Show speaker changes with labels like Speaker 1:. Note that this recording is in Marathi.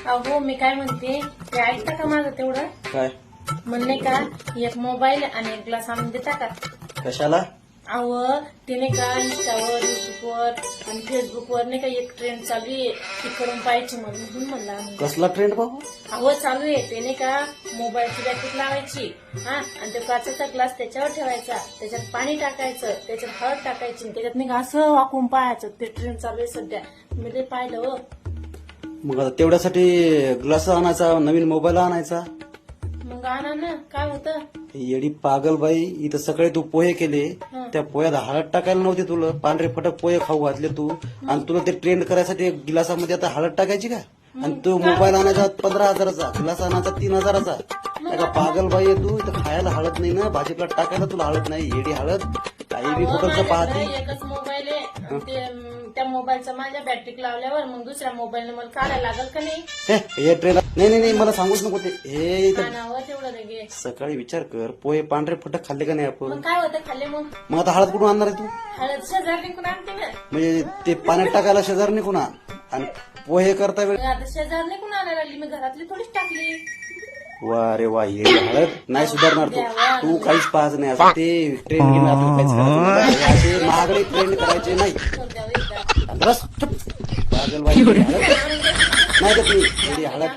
Speaker 1: अहो मी काय म्हणते ते ऐकता का माझं तेवढं
Speaker 2: काय
Speaker 1: म्हणले का एक मोबाईल आणि एक ग्लास आणून देता का
Speaker 2: कशाला
Speaker 1: अहो ते नाही का इंस्टावर युट्यूबवर आणि फेसबुकवर नाही का एक ट्रेंड चालू आहे ती करून पाहायची म्हणून म्हणलं आम्ही.
Speaker 2: कसला ट्रेंड बाबू
Speaker 1: अहो चालू आहे ते नाही का मोबाईलची बॅटरी लावायची हा आणि तो काचेचा ग्लास त्याच्यावर ठेवायचा त्याच्यात पाणी टाकायचं त्याच्यात हळद टाकायची त्याच्यात नाही का असं वाकून पाहायचं ते ट्रेंड चालू आहे सध्या मी ते पाहिलं हो
Speaker 2: मग आता तेवढ्यासाठी ग्लास आणायचा नवीन मोबाईल आणायचा
Speaker 1: मग आणा ना काय होतं
Speaker 2: येडी पागल बाई इथं सगळे तू पोहे केले त्या पोह्यात हळद टाकायला नव्हते तुला पांढरे फटक पोहे खाऊ घातले तू आणि तुला ते ट्रेंड करायसाठी गिलासामध्ये आता हळद टाकायची का आणि तो मोबाईल आणायचा 15,000चा गिलास आणायचा 3,000चा का पागल बाई आहे तू इथं खायला हळद नाही ना भाजीला टाकायला तुला हळद नाही येडी हळद काही बी कुठलचं पाहते
Speaker 1: एकच मोबाईल आहे त्या मोबाईलचा माझ्या बॅटरी लावल्यावर मग दुसऱ्या मोबाईलने मला काढायला लागल का नाही
Speaker 2: हे ट्रेन नाही मला सांगूच नको ते हे इथं
Speaker 1: आणावं तेवढं लगे
Speaker 2: सकाळी विचार कर पोहे पांढरे फटक खाल्ले का नाही आपण
Speaker 1: मग काय होतं खाल्ले मग
Speaker 2: आता हळद कुठून आणणार आहे तू
Speaker 1: हळद शेजारी कोण आणते ना
Speaker 2: म्हणजे ते पाण्यात टाकायला शेजारने कुणा आणि पोहे करता वेळ
Speaker 1: आता शेजारने कोण आणायला लागली मी घरातली थोडीच टाकली
Speaker 2: वा रे वा हे हळद नाही सुधारणार तू काहीच पाहत नाही असं ते ट्रेंड घेणं आपल्याला काहीच करायचं नाही. असे महागडे ट्रेंड करायचे नाही
Speaker 1: द्यावं एकदा
Speaker 2: बस चुप. पागल बाई हळद नाही का ती हळद